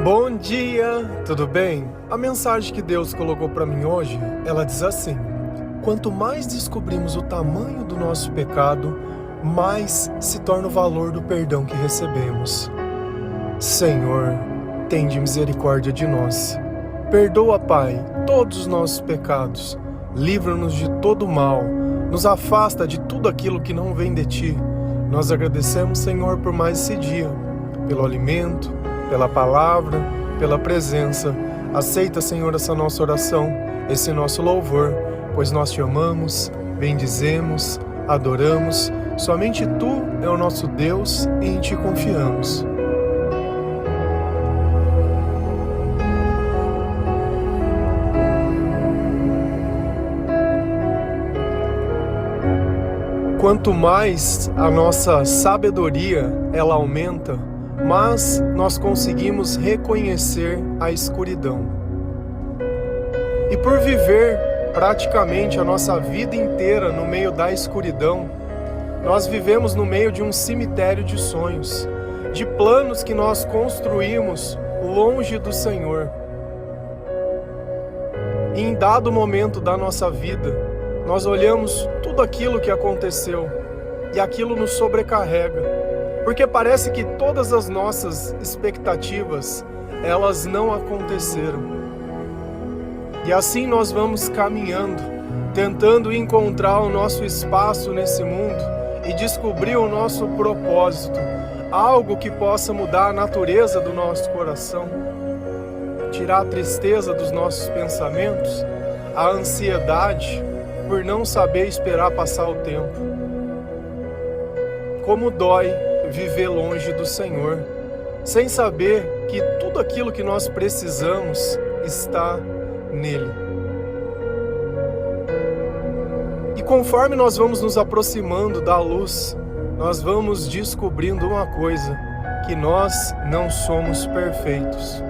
Bom dia, tudo bem? A mensagem que Deus colocou para mim hoje, ela diz assim: quanto mais descobrimos o tamanho do nosso pecado, mais se torna o valor do perdão que recebemos. Senhor, tende misericórdia de nós. Perdoa, Pai, todos os nossos pecados. Livra-nos de todo mal. Nos afasta de tudo aquilo que não vem de Ti. Nós agradecemos, Senhor, por mais esse dia, pelo alimento, pela palavra, pela presença. Aceita, Senhor, essa nossa oração, esse nosso louvor, pois nós Te amamos, bendizemos, adoramos. Somente Tu é o nosso Deus e em Ti confiamos. Quanto mais a nossa sabedoria ela aumenta, mas nós conseguimos reconhecer a escuridão. E por viver praticamente a nossa vida inteira no meio da escuridão, nós vivemos no meio de um cemitério de sonhos, de planos que nós construímos longe do Senhor. E em dado momento da nossa vida, nós olhamos tudo aquilo que aconteceu e aquilo nos sobrecarrega, porque parece que todas as nossas expectativas, elas não aconteceram. E assim nós vamos caminhando, tentando encontrar o nosso espaço nesse mundo e descobrir o nosso propósito, algo que possa mudar a natureza do nosso coração, tirar a tristeza dos nossos pensamentos, a ansiedade por não saber esperar passar o tempo. Como dói viver longe do Senhor, sem saber que tudo aquilo que nós precisamos está nele. E conforme nós vamos nos aproximando da luz, nós vamos descobrindo uma coisa, que nós não somos perfeitos.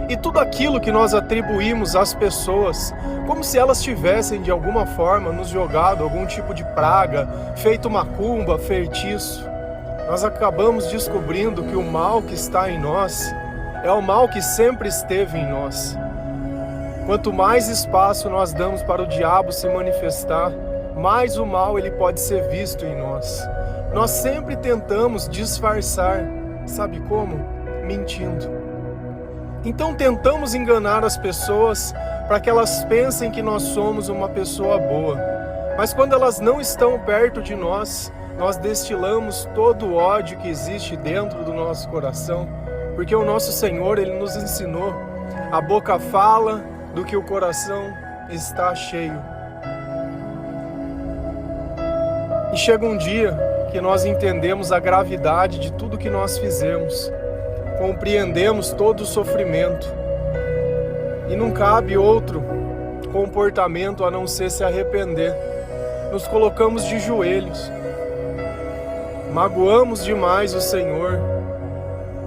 E tudo aquilo que nós atribuímos às pessoas, como se elas tivessem de alguma forma nos jogado algum tipo de praga, feito macumba, feitiço, nós acabamos descobrindo que o mal que está em nós é o mal que sempre esteve em nós. Quanto mais espaço nós damos para o diabo se manifestar, mais o mal ele pode ser visto em nós. Nós sempre tentamos disfarçar, sabe como? Mentindo. Então tentamos enganar as pessoas para que elas pensem que nós somos uma pessoa boa. Mas quando elas não estão perto de nós, nós destilamos todo o ódio que existe dentro do nosso coração, porque o nosso Senhor, Ele nos ensinou, a boca fala do que o coração está cheio. E chega um dia que nós entendemos a gravidade de tudo que nós fizemos, compreendemos todo o sofrimento, e não cabe outro comportamento a não ser se arrepender. Nos colocamos de joelhos, magoamos demais o Senhor,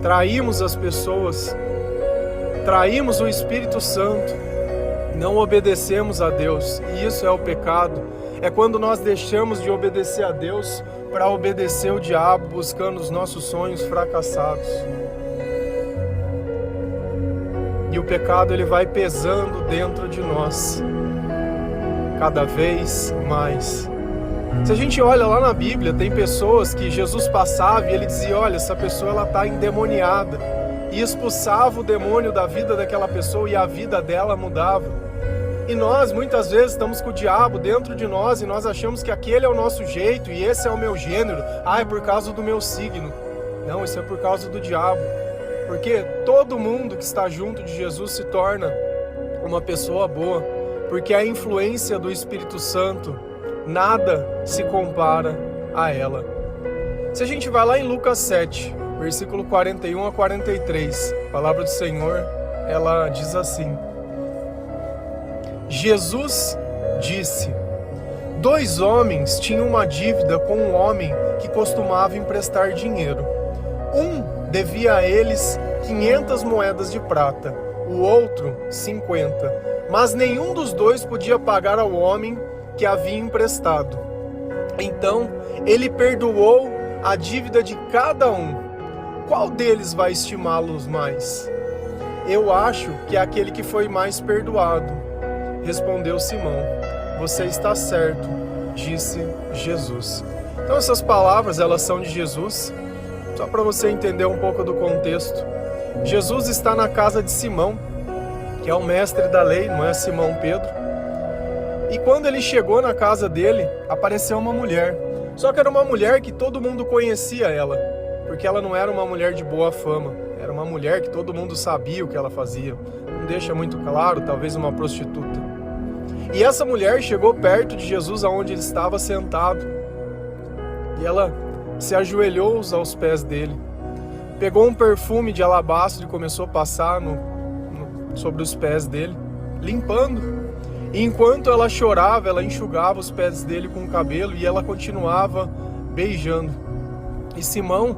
traímos as pessoas, traímos o Espírito Santo, não obedecemos a Deus, e isso é o pecado. É quando nós deixamos de obedecer a Deus para obedecer o diabo, buscando os nossos sonhos fracassados. E o pecado ele vai pesando dentro de nós, cada vez mais. Se a gente olha lá na Bíblia, tem pessoas que Jesus passava e ele dizia, olha, essa pessoa ela está endemoniada. E expulsava o demônio da vida daquela pessoa e a vida dela mudava. E nós, muitas vezes, estamos com o diabo dentro de nós e nós achamos que aquele é o nosso jeito e esse é o meu gênero. Ah, é por causa do meu signo. Não, isso é por causa do diabo. Porque todo mundo que está junto de Jesus se torna uma pessoa boa. Porque a influência do Espírito Santo, nada se compara a ela. Se a gente vai lá em Lucas 7, versículo 41 a 43, a palavra do Senhor, ela diz assim: Jesus disse: 2 homens tinham uma dívida com um homem que costumava emprestar dinheiro. Um devia a eles 500 moedas de prata, o outro 50. Mas nenhum dos dois podia pagar ao homem que havia emprestado. Então ele perdoou a dívida de cada um. Qual deles vai estimá-los mais? Eu acho que é aquele que foi mais perdoado. Respondeu Simão. Você está certo, disse Jesus. Então essas palavras, elas são de Jesus, só para você entender um pouco do contexto. Jesus está na casa de Simão, que é o mestre da lei, não é Simão Pedro. E quando ele chegou na casa dele, apareceu uma mulher. Só que era uma mulher que todo mundo conhecia ela, porque ela não era uma mulher de boa fama. Era uma mulher que todo mundo sabia o que ela fazia. Não deixa muito claro, talvez uma prostituta. E essa mulher chegou perto de Jesus, aonde ele estava sentado. E ela se ajoelhou aos pés dele. Pegou um perfume de alabastro e começou a passar sobre os pés dele, limpando. E enquanto ela chorava, ela enxugava os pés dele com o cabelo e ela continuava beijando. E Simão,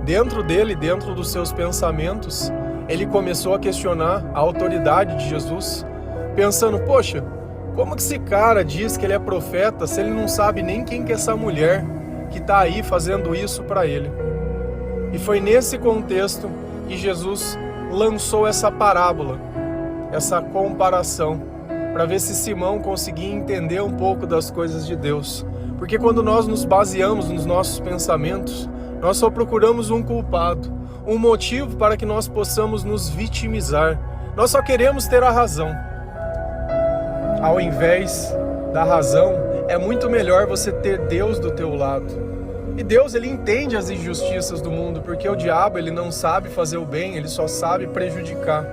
dentro dele, dentro dos seus pensamentos, ele começou a questionar a autoridade de Jesus, pensando, poxa, como que esse cara diz que ele é profeta se ele não sabe nem quem que é essa mulher que está aí fazendo isso para ele? E foi nesse contexto que Jesus lançou essa parábola, essa comparação, para ver se Simão conseguia entender um pouco das coisas de Deus. Porque quando nós nos baseamos nos nossos pensamentos, nós só procuramos um culpado, um motivo para que nós possamos nos vitimizar. Nós só queremos ter a razão. Ao invés da razão, é muito melhor você ter Deus do teu lado. E Deus, ele entende as injustiças do mundo, porque o diabo, ele não sabe fazer o bem, ele só sabe prejudicar.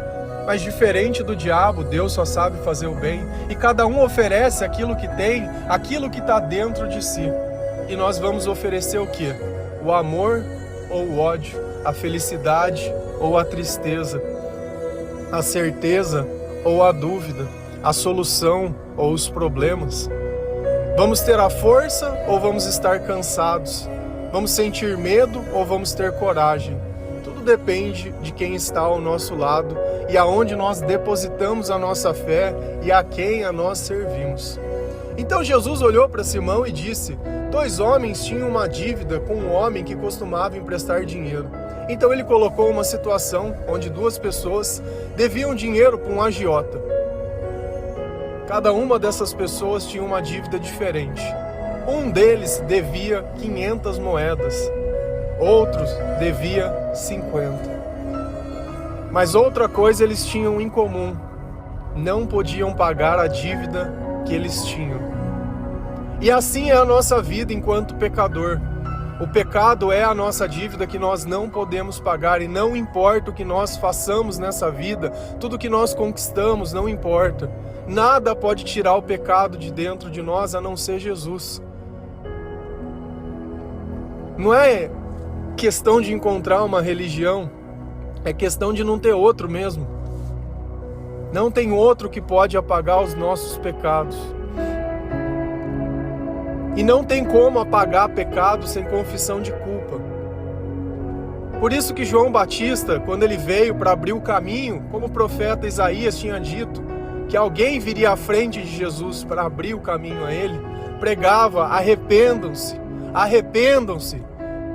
Mas diferente do diabo, Deus só sabe fazer o bem, e cada um oferece aquilo que tem, aquilo que está dentro de si. E nós vamos oferecer o quê? O amor ou o ódio, a felicidade ou a tristeza, a certeza ou a dúvida, a solução ou os problemas. Vamos ter a força ou vamos estar cansados? Vamos sentir medo ou vamos ter coragem? Tudo depende de quem está ao nosso lado e aonde nós depositamos a nossa fé e a quem a nós servimos. Então Jesus olhou para Simão e disse: 2 homens tinham uma dívida com um homem que costumava emprestar dinheiro. Então ele colocou uma situação onde 2 pessoas deviam dinheiro para um agiota. Cada uma dessas pessoas tinha uma dívida diferente. Um deles devia 500 moedas, outros devia 50. Mas outra coisa eles tinham em comum: não podiam pagar a dívida que eles tinham. E assim é a nossa vida enquanto pecador. O pecado é a nossa dívida que nós não podemos pagar, e não importa o que nós façamos nessa vida, tudo que nós conquistamos, não importa. Nada pode tirar o pecado de dentro de nós a não ser Jesus. Não é questão de encontrar uma religião, é questão de não ter outro mesmo. Não tem outro que pode apagar os nossos pecados. E não tem como apagar pecado sem confissão de culpa. Por isso que João Batista, quando ele veio para abrir o caminho, como o profeta Isaías tinha dito, que alguém viria à frente de Jesus para abrir o caminho a ele, pregava: arrependam-se, arrependam-se,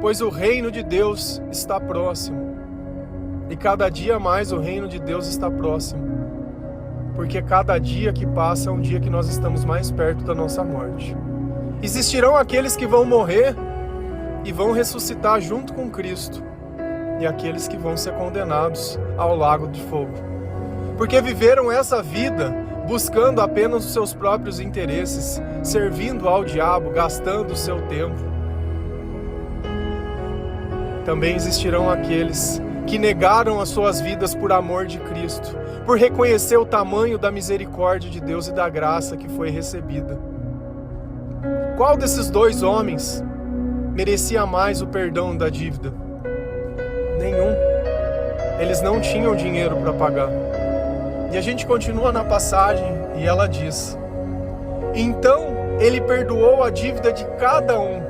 pois o reino de Deus está próximo. E cada dia mais o reino de Deus está próximo, porque cada dia que passa é um dia que nós estamos mais perto da nossa morte. Existirão aqueles que vão morrer e vão ressuscitar junto com Cristo, e aqueles que vão ser condenados ao lago de fogo, porque viveram essa vida buscando apenas os seus próprios interesses, servindo ao diabo, gastando o seu tempo. Também existirão aqueles que negaram as suas vidas por amor de Cristo, por reconhecer o tamanho da misericórdia de Deus e da graça que foi recebida. Qual desses 2 homens merecia mais o perdão da dívida? Nenhum. Eles não tinham dinheiro para pagar. E a gente continua na passagem e ela diz: então ele perdoou a dívida de cada um.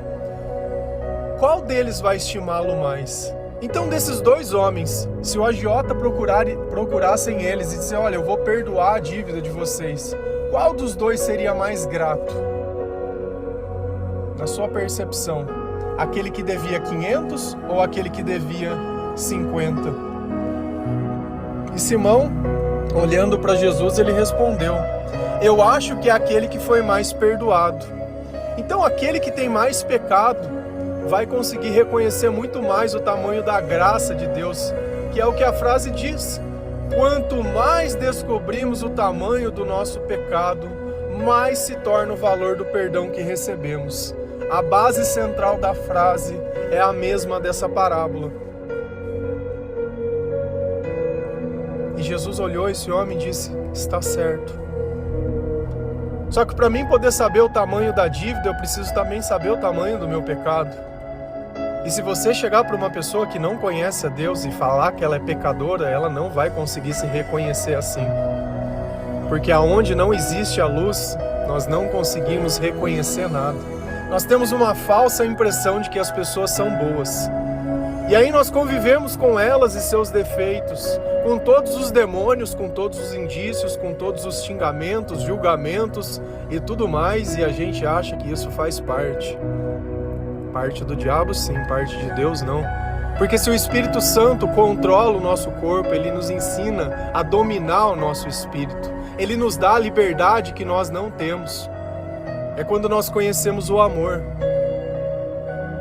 Qual deles vai estimá-lo mais? Então, desses 2 homens, se o agiota procurassem eles e disser: olha, eu vou perdoar a dívida de vocês, qual dos 2 seria mais grato? Na sua percepção, aquele que devia 500 ou aquele que devia 50? E Simão, olhando para Jesus, ele respondeu: eu acho que é aquele que foi mais perdoado. Então aquele que tem mais pecado vai conseguir reconhecer muito mais o tamanho da graça de Deus, que é o que a frase diz: quanto mais descobrimos o tamanho do nosso pecado, mais se torna o valor do perdão que recebemos. A base central da frase é a mesma dessa parábola. E Jesus olhou esse homem e disse: está certo. Só que para mim poder saber o tamanho da dívida, eu preciso também saber o tamanho do meu pecado. E se você chegar para uma pessoa que não conhece a Deus e falar que ela é pecadora, ela não vai conseguir se reconhecer assim. Porque aonde não existe a luz, nós não conseguimos reconhecer nada. Nós temos uma falsa impressão de que as pessoas são boas. E aí nós convivemos com elas e seus defeitos, com todos os demônios, com todos os indícios, com todos os xingamentos, julgamentos e tudo mais, e a gente acha que isso faz parte. Parte do diabo sim, parte de Deus não. Porque se o Espírito Santo controla o nosso corpo, ele nos ensina a dominar o nosso espírito. Ele nos dá a liberdade que nós não temos. É quando nós conhecemos o amor.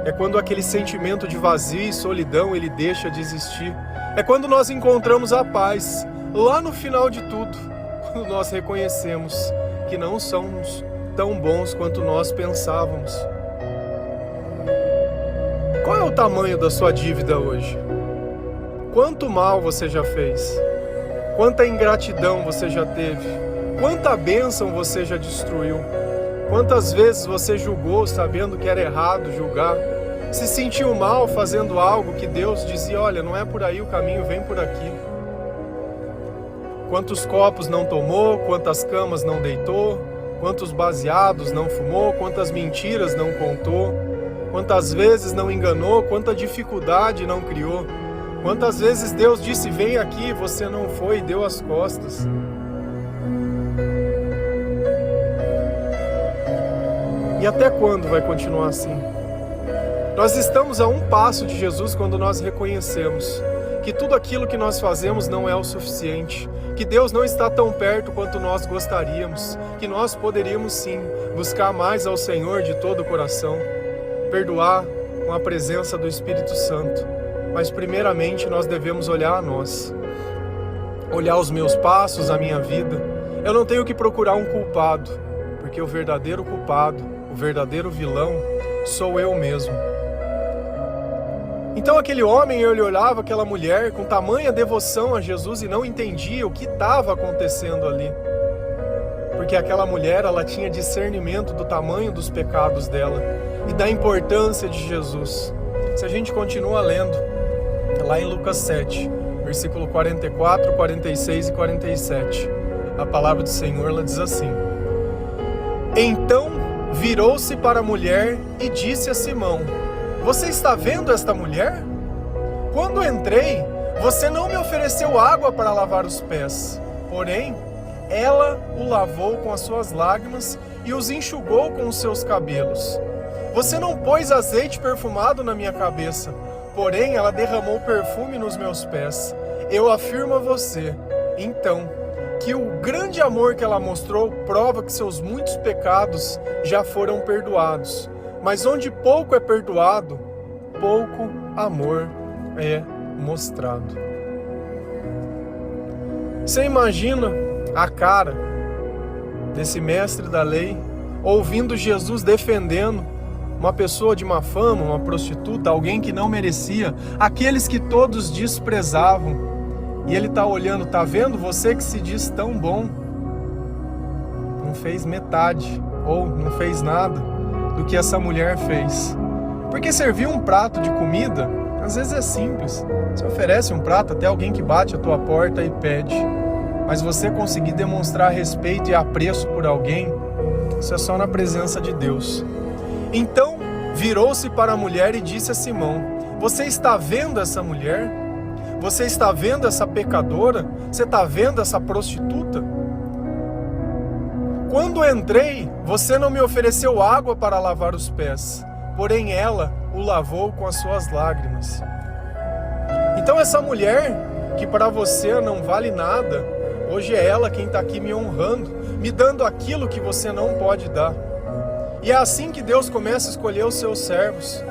É quando aquele sentimento de vazio e solidão ele deixa de existir. É quando nós encontramos a paz, lá no final de tudo, quando nós reconhecemos que não somos tão bons quanto nós pensávamos. Qual é o tamanho da sua dívida hoje? Quanto mal você já fez? Quanta ingratidão você já teve? Quanta bênção você já destruiu? Quantas vezes você julgou sabendo que era errado julgar? Se sentiu mal fazendo algo que Deus dizia: olha, não é por aí o caminho, vem por aqui. Quantos copos não tomou, quantas camas não deitou, quantos baseados não fumou, quantas mentiras não contou, quantas vezes não enganou, quanta dificuldade não criou. Quantas vezes Deus disse: vem aqui, você não foi e deu as costas. E até quando vai continuar assim? Nós estamos a um passo de Jesus quando nós reconhecemos que tudo aquilo que nós fazemos não é o suficiente, que Deus não está tão perto quanto nós gostaríamos, que nós poderíamos sim buscar mais ao Senhor de todo o coração, perdoar com a presença do Espírito Santo. Mas primeiramente nós devemos olhar a nós, olhar os meus passos, a minha vida. Eu não tenho que procurar um culpado, porque o verdadeiro culpado, o verdadeiro vilão, sou eu mesmo. Então aquele homem, ele olhava aquela mulher com tamanha devoção a Jesus e não entendia o que estava acontecendo ali. Porque aquela mulher, ela tinha discernimento do tamanho dos pecados dela e da importância de Jesus. Se a gente continua lendo, lá em Lucas 7, versículo 44, 46 e 47, a palavra do Senhor, ela diz assim: então virou-se para a mulher e disse a Simão: você está vendo esta mulher? Quando entrei, você não me ofereceu água para lavar os pés, porém, ela o lavou com as suas lágrimas e os enxugou com os seus cabelos. Você não pôs azeite perfumado na minha cabeça, porém ela derramou perfume nos meus pés. Eu afirmo a você, então, que o grande amor que ela mostrou prova que seus muitos pecados já foram perdoados. Mas onde pouco é perdoado, pouco amor é mostrado. Você imagina a cara desse mestre da lei ouvindo Jesus defendendo uma pessoa de má fama, uma prostituta, alguém que não merecia, aqueles que todos desprezavam. E ele está olhando: tá vendo? Você que se diz tão bom, não fez metade, ou não fez nada do que essa mulher fez. Porque servir um prato de comida, às vezes é simples. Você oferece um prato até alguém que bate a tua porta e pede. Mas você conseguir demonstrar respeito e apreço por alguém, isso é só na presença de Deus. Então, virou-se para a mulher e disse a Simão: você está vendo essa mulher? Você está vendo essa pecadora? Você está vendo essa prostituta? Quando entrei, você não me ofereceu água para lavar os pés, porém ela o lavou com as suas lágrimas. Então essa mulher que para você não vale nada, hoje é ela quem está aqui me honrando, me dando aquilo que você não pode dar. E é assim que Deus começa a escolher os seus servos.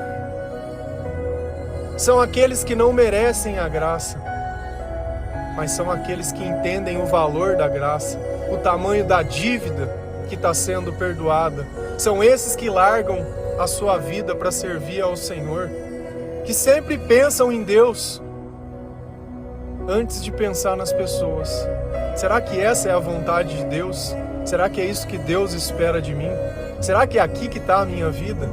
São aqueles que não merecem a graça, mas são aqueles que entendem o valor da graça, o tamanho da dívida que está sendo perdoada. São esses que largam a sua vida para servir ao Senhor, que sempre pensam em Deus antes de pensar nas pessoas. Será que essa é a vontade de Deus? Será que é isso que Deus espera de mim? Será que é aqui que está a minha vida?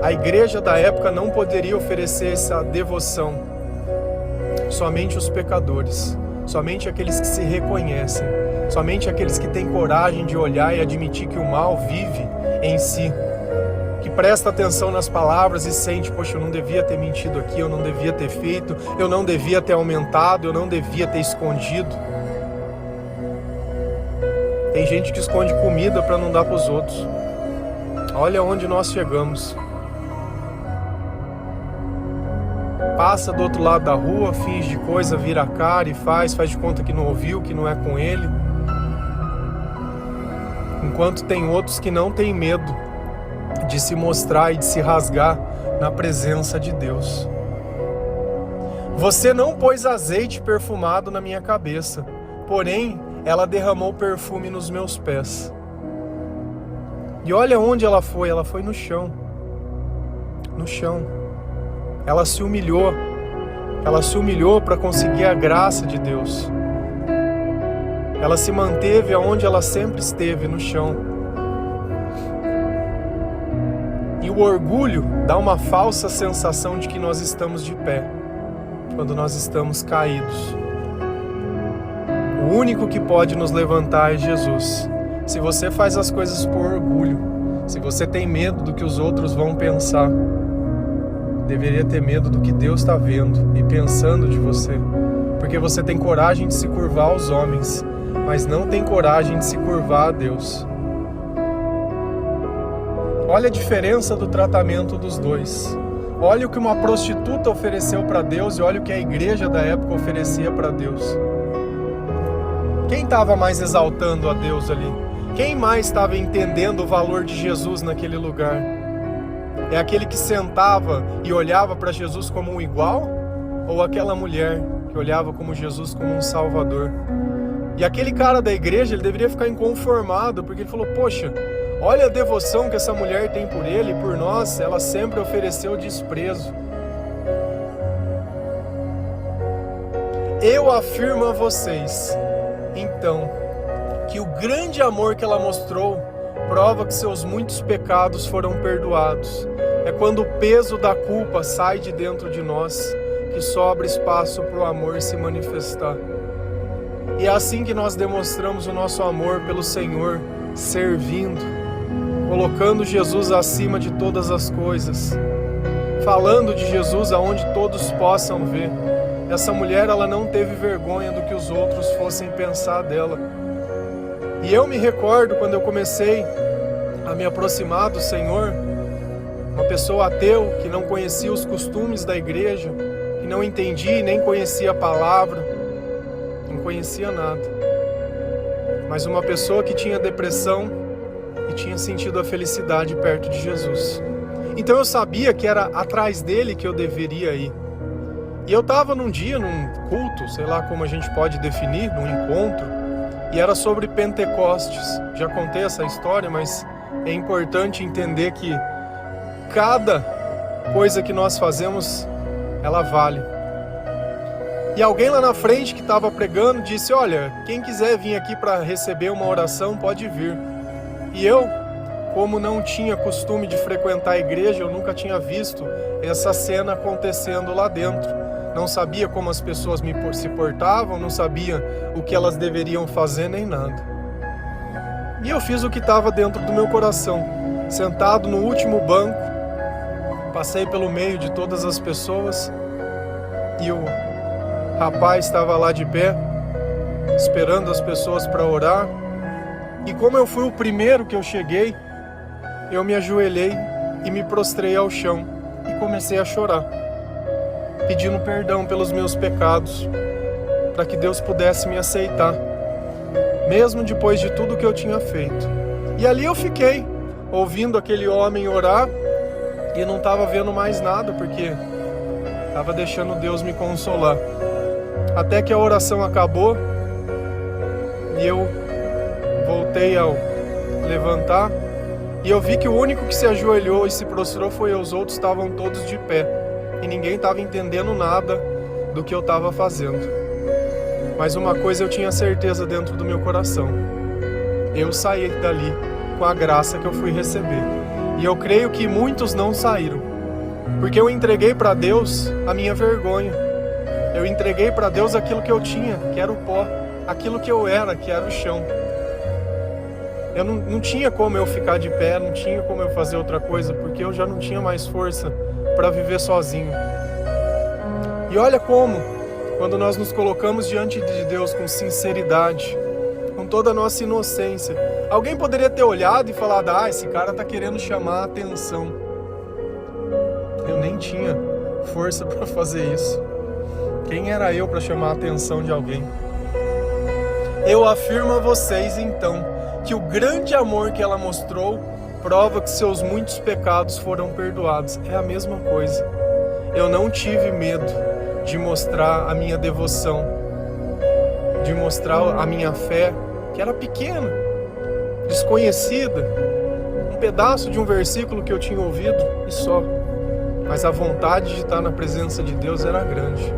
A igreja da época não poderia oferecer essa devoção. Somente os pecadores, somente aqueles que se reconhecem, somente aqueles que têm coragem de olhar e admitir que o mal vive em si, que presta atenção nas palavras e sente, poxa, eu não devia ter mentido aqui, eu não devia ter feito, eu não devia ter aumentado, eu não devia ter escondido. Tem gente que esconde comida para não dar para os outros. Olha onde nós chegamos. Passa do outro lado da rua, finge de coisa, vira a cara e faz de conta que não ouviu, que não é com ele. Enquanto tem outros que não têm medo de se mostrar e de se rasgar na presença de Deus. Você não pôs azeite perfumado na minha cabeça, porém ela derramou perfume nos meus pés. E olha onde ela foi no chão. No chão. Ela se humilhou para conseguir a graça de Deus. Ela se manteve aonde ela sempre esteve, no chão. E o orgulho dá uma falsa sensação de que nós estamos de pé, quando nós estamos caídos. O único que pode nos levantar é Jesus. Se você faz as coisas por orgulho, se você tem medo do que os outros vão pensar, deveria ter medo do que Deus está vendo e pensando de você, porque você tem coragem de se curvar aos homens, mas não tem coragem de se curvar a Deus. Olha a diferença do tratamento dos dois. Olha o que uma prostituta ofereceu para Deus e olha o que a igreja da época oferecia para Deus. Quem estava mais exaltando a Deus ali? Quem mais estava entendendo o valor de Jesus naquele lugar? É aquele que sentava e olhava para Jesus como um igual? Ou aquela mulher que olhava como Jesus como um salvador? E aquele cara da igreja, ele deveria ficar inconformado, porque ele falou, poxa, olha a devoção que essa mulher tem por ele e por nós, ela sempre ofereceu desprezo. Eu afirmo a vocês, então, que o grande amor que ela mostrou prova que seus muitos pecados foram perdoados. É quando o peso da culpa sai de dentro de nós que sobra espaço para o amor se manifestar. E é assim que nós demonstramos o nosso amor pelo Senhor, servindo, colocando Jesus acima de todas as coisas, falando de Jesus aonde todos possam ver. Essa mulher, ela não teve vergonha do que os outros fossem pensar dela. E eu me recordo quando eu comecei a me aproximar do Senhor, uma pessoa ateu que não conhecia os costumes da igreja, que não entendia e nem conhecia a palavra, não conhecia nada. Mas uma pessoa que tinha depressão e tinha sentido a felicidade perto de Jesus. Então eu sabia que era atrás dele que eu deveria ir. E eu estava num dia, num culto, sei lá como a gente pode definir, num encontro, e era sobre Pentecostes. Já contei essa história, mas é importante entender que cada coisa que nós fazemos, ela vale. E alguém lá na frente que estava pregando disse, olha, quem quiser vir aqui para receber uma oração, pode vir. E eu, como não tinha costume de frequentar a igreja, eu nunca tinha visto essa cena acontecendo lá dentro. Não sabia como as pessoas se portavam, não sabia o que elas deveriam fazer nem nada. E eu fiz o que estava dentro do meu coração. Sentado no último banco, passei pelo meio de todas as pessoas e o rapaz estava lá de pé, esperando as pessoas para orar. E como eu fui o primeiro que eu cheguei, eu me ajoelhei e me prostrei ao chão e comecei a chorar. pedindo perdão pelos meus pecados, para que Deus pudesse me aceitar, mesmo depois de tudo que eu tinha feito. E ali eu fiquei, ouvindo aquele homem orar, e não estava vendo mais nada, porque estava deixando Deus me consolar. Até que a oração acabou, e eu voltei ao levantar, e eu vi que o único que se ajoelhou e se prostrou foi eu. Os outros estavam todos de pé, e ninguém estava entendendo nada do que eu estava fazendo. Mas uma coisa eu tinha certeza dentro do meu coração: eu saí dali com a graça que eu fui receber. E eu creio que muitos não saíram, porque eu entreguei para Deus a minha vergonha. Eu entreguei para Deus aquilo que eu tinha, que era o pó, aquilo que eu era, que era o chão. Eu não tinha como eu ficar de pé, não tinha como eu fazer outra coisa, porque eu já não tinha mais força para viver sozinho. E olha como, quando nós nos colocamos diante de Deus com sinceridade, com toda a nossa inocência, alguém poderia ter olhado e falado: esse cara está querendo chamar a atenção. Eu nem tinha força para fazer isso. Quem era eu para chamar a atenção de alguém? Eu afirmo a vocês, então, que o grande amor que ela mostrou prova que seus muitos pecados foram perdoados. É a mesma coisa. Eu não tive medo de mostrar a minha devoção, de mostrar a minha fé, que era pequena, desconhecida, um pedaço de um versículo que eu tinha ouvido e só. Mas a vontade de estar na presença de Deus era grande.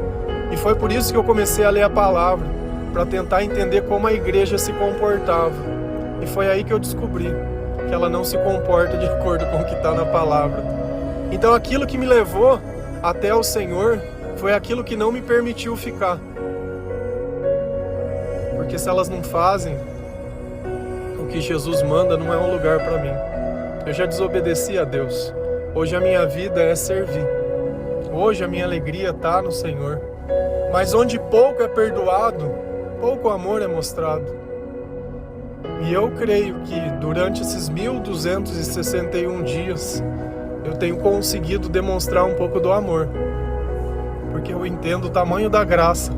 E foi por isso que eu comecei a ler a palavra, para tentar entender como a igreja se comportava. E foi aí que eu descobri que ela não se comporta de acordo com o que está na palavra. Então aquilo que me levou até o Senhor foi aquilo que não me permitiu ficar. Porque se elas não fazem o que Jesus manda, não é um lugar para mim. Eu já desobedeci a Deus. Hoje a minha vida é servir. Hoje a minha alegria está no Senhor. Mas onde pouco é perdoado, pouco amor é mostrado. E eu creio que durante esses 1261 dias eu tenho conseguido demonstrar um pouco do amor, porque eu entendo o tamanho da graça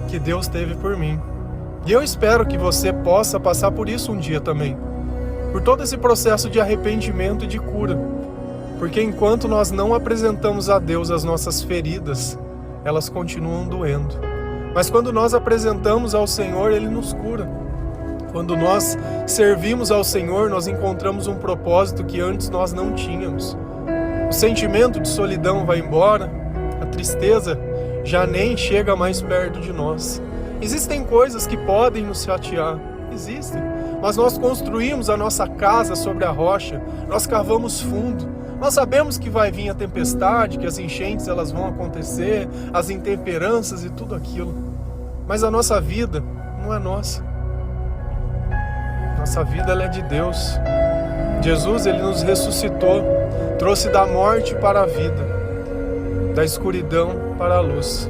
que Deus teve por mim. E eu espero que você possa passar por isso um dia também, por todo esse processo de arrependimento e de cura, porque enquanto nós não apresentamos a Deus as nossas feridas, elas continuam doendo. Mas quando nós apresentamos ao Senhor, Ele nos cura. Quando nós servimos ao Senhor, nós encontramos um propósito que antes nós não tínhamos. O sentimento de solidão vai embora, a tristeza já nem chega mais perto de nós. Existem coisas que podem nos chatear, existem, mas nós construímos a nossa casa sobre a rocha, nós cavamos fundo, nós sabemos que vai vir a tempestade, que as enchentes elas vão acontecer, as intemperanças e tudo aquilo, mas a nossa vida não é nossa. Nossa vida ela é de Deus. Jesus ele nos ressuscitou, trouxe da morte para a vida, da escuridão para a luz.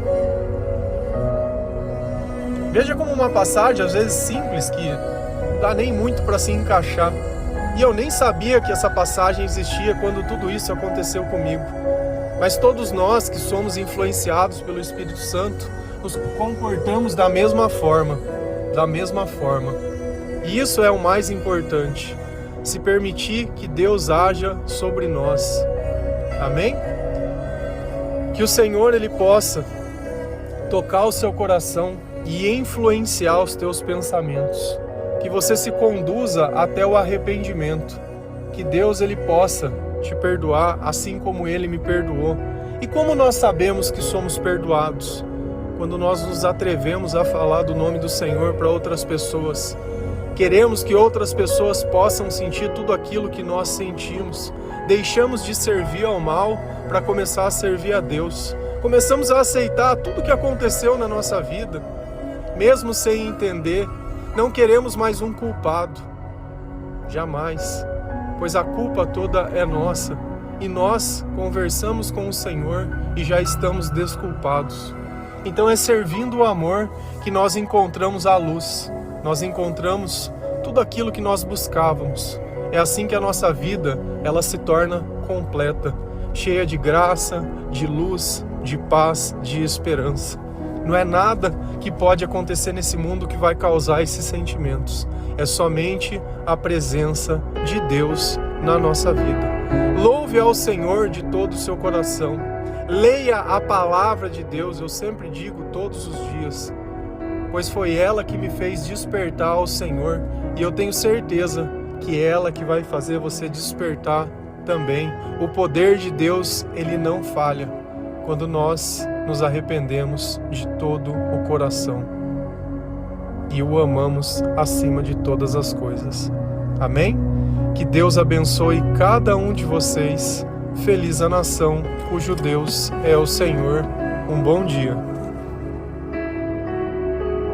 Veja como uma passagem às vezes simples que não dá nem muito para se encaixar. E eu nem sabia que essa passagem existia quando tudo isso aconteceu comigo. Mas todos nós que somos influenciados pelo Espírito Santo nos comportamos da mesma forma. E isso é o mais importante, se permitir que Deus haja sobre nós. Amém? Que o Senhor ele possa tocar o seu coração e influenciar os teus pensamentos. Que você se conduza até o arrependimento. Que Deus ele possa te perdoar assim como Ele me perdoou. E como nós sabemos que somos perdoados? Quando nós nos atrevemos a falar do nome do Senhor para outras pessoas. Queremos que outras pessoas possam sentir tudo aquilo que nós sentimos. Deixamos de servir ao mal para começar a servir a Deus. Começamos a aceitar tudo que aconteceu na nossa vida, mesmo sem entender. Não queremos mais um culpado. Jamais. Pois a culpa toda é nossa. E nós conversamos com o Senhor e já estamos desculpados. Então é servindo o amor que nós encontramos a luz. Nós encontramos tudo aquilo que nós buscávamos. É assim que a nossa vida ela se torna completa, cheia de graça, de luz, de paz, de esperança. Não é nada que pode acontecer nesse mundo que vai causar esses sentimentos. É somente a presença de Deus na nossa vida. Louve ao Senhor de todo o seu coração. Leia a palavra de Deus, eu sempre digo todos os dias, pois foi ela que me fez despertar ao Senhor, e eu tenho certeza que é ela que vai fazer você despertar também. O poder de Deus, ele não falha quando nós nos arrependemos de todo o coração e o amamos acima de todas as coisas. Amém? Que Deus abençoe cada um de vocês. Feliz a nação cujo Deus é o Senhor. Um bom dia.